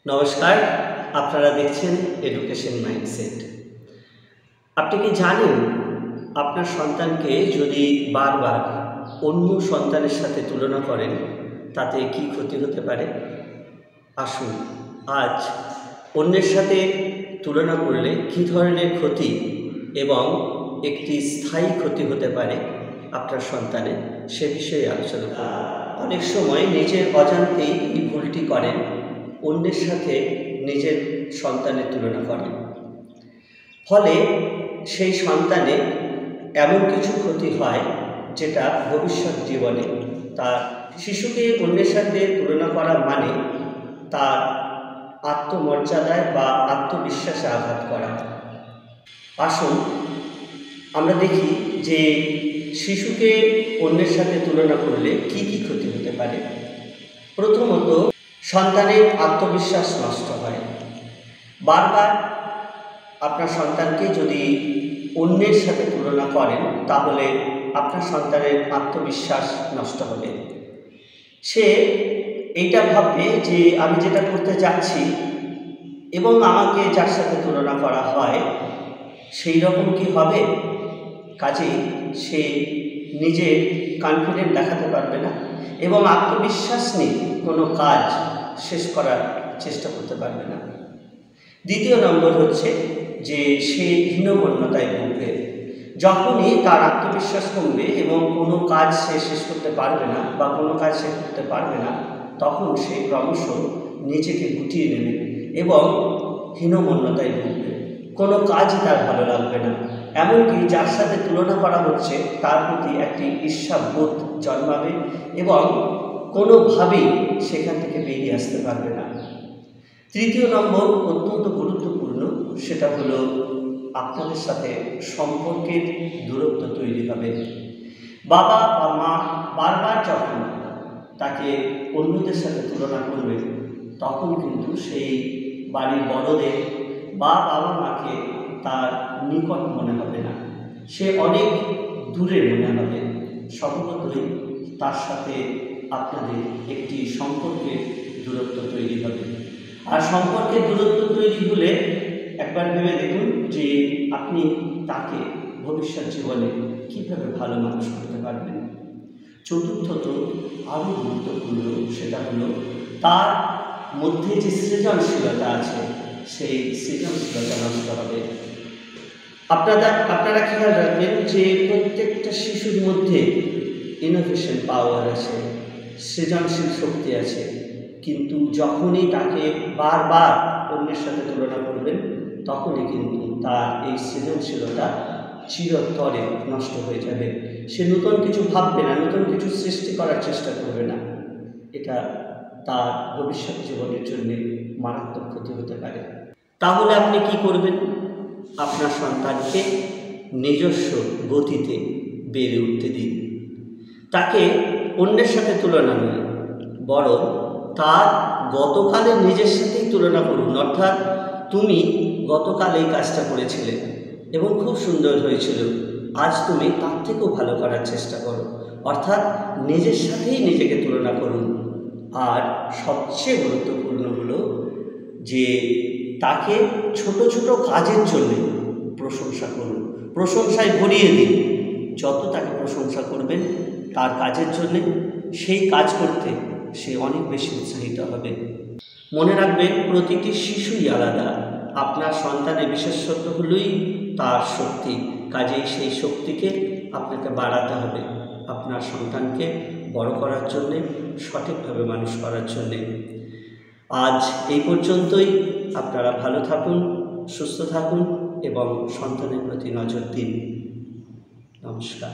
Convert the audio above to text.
নমস্কার, আপনারা দেখছেন এডুকেশন মাইন্ডসেট। আপনি কি জানেন আপনার সন্তানকে যদি বারবার অন্য সন্তানের সাথে তুলনা করেন তাতে কি ক্ষতি হতে পারে? আসুন আজ অন্যের সাথে তুলনা করলে কী ধরনের ক্ষতি এবং একটি স্থায়ী ক্ষতি হতে পারে আপনার সন্তানের, সে বিষয়ে আলোচনা করব। অনেক সময় নিজের অজান্তেই এই ভুলটি করেন, অন্যের সাথে নিজের সন্তানের তুলনা করেন। ফলে সেই সন্তানের এমন কিছু ক্ষতি হয় যেটা ভবিষ্যৎ জীবনে তার শিশুকে অন্যের সাথে তুলনা করা মানে তার আত্মমর্যাদায় বা আত্মবিশ্বাসে আঘাত করা। আসুন আমরা দেখি যে শিশুকে অন্যের সাথে তুলনা করলে কি কি ক্ষতি হতে পারে। প্রথমত, সন্তানের আত্মবিশ্বাস নষ্ট হয়। বারবার আপনার সন্তানকে যদি অন্যের সাথে তুলনা করেন তাহলে আপনার সন্তানের আত্মবিশ্বাস নষ্ট হবে। সে এইটা ভাববে যে আমি যেটা করতে যাচ্ছি এবং আমাকে যার সাথে তুলনা করা হয় সেই রকম কি হবে, কাজেই সে নিজের কনফিডেন্ট দেখাতে পারবে না এবং আত্মবিশ্বাস নিয়ে কোনো কাজ শেষ করার চেষ্টা করতে পারবে না। দ্বিতীয় নম্বর হচ্ছে যে সে হীনমন্যতায় ভুগবে। যখনই তার আত্মবিশ্বাস কমবে এবং কোনো কাজ সে শেষ করতে পারবে না বা কোনো কাজ সে করতে পারবে না, তখন সে ক্রমশ নিজেকে গুটিয়ে নেবে এবং হীনমন্যতায় ভুগবে। কোনো কাজই তার ভালো লাগবে না, এমনকি যার সাথে তুলনা করা হচ্ছে তার প্রতি একটি ঈর্ষাবোধ জন্মাবে এবং কোনোভাবেই সেখান থেকে বেরিয়ে আসতে পারবে না। তৃতীয় নম্বর অত্যন্ত গুরুত্বপূর্ণ, সেটা হলো আপনাদের সাথে সম্পর্কের দূরত্ব তৈরি হবে। বাবা বা মা বারবার যখন তাকে অন্যদের সাথে তুলনা করবে তখন কিন্তু সেই বাড়ির বড়দের বা বাবা মাকে তার নিকট মনে হবে না, সে অনেক দূরে মনে হবে। স্বভাবতই তার সাথে আপনাদের একটি সম্পর্কের দূরত্ব তৈরি হবে। আর সম্পর্কের দূরত্ব তৈরি হলে একবার ভেবে দেখুন যে আপনি তাকে ভবিষ্যৎ জীবনে কীভাবে ভালো মানুষ করতে পারবেন। চতুর্থত আরও গুরুত্বপূর্ণ, সেটা হলো তার মধ্যে যে সৃজনশীলতা আছে সেই সৃজনশীলতা নষ্ট হবে। আপনারা খেয়াল রাখবেন যে প্রত্যেকটা শিশুর মধ্যে ইনোভেশন পাওয়ার আছে, সৃজনশীল শক্তি আছে, কিন্তু যখনই তাকে বারবার অন্যের সাথে তুলনা করবেন তখনই কিন্তু তার এই সৃজনশীলতা চিরতরে নষ্ট হয়ে যাবে। সে নতুন কিছু ভাববে না, নতুন কিছু সৃষ্টি করার চেষ্টা করবে না। এটা তার ভবিষ্যৎ জীবনের জন্য মারাত্মক ক্ষতি হতে পারে। তাহলে আপনি কি করবেন? আপনার সন্তানকে নিজস্ব গতিতে বেড়ে উঠতে দিন। তাকে অন্যের সাথে তুলনা নয়, বরং তার গতকালের নিজের সাথেই তুলনা করুন। অর্থাৎ তুমি গতকাল এই কাজটা করেছিলে এবং খুব সুন্দর হয়েছিল, আজ তুমি তার থেকেও ভালো করার চেষ্টা করো। অর্থাৎ নিজের সাথেই নিজেকে তুলনা করুন। আর সবচেয়ে গুরুত্বপূর্ণ হলো যে তাকে ছোট ছোট কাজের জন্য প্রশংসা করুন, প্রশংসায় ভরিয়ে দিন। যত তাকে প্রশংসা করবেন তার কাজের জন্যে, সেই কাজ করতে সে অনেক বেশি উৎসাহিত হবে। মনে রাখবেন, প্রতিটি শিশুই আলাদা। আপনার সন্তানের বিশেষত্ব হলোই তার শক্তি, কাজেই সেই শক্তিকে আপনাকে বাড়াতে হবে আপনার সন্তানকে বড় করার জন্যে, সঠিকভাবে মানুষ করার জন্যে। আজ এই পর্যন্তই। আপনারা ভালো থাকুন, সুস্থ থাকুন এবং সন্তানের প্রতি নজর দিন। নমস্কার।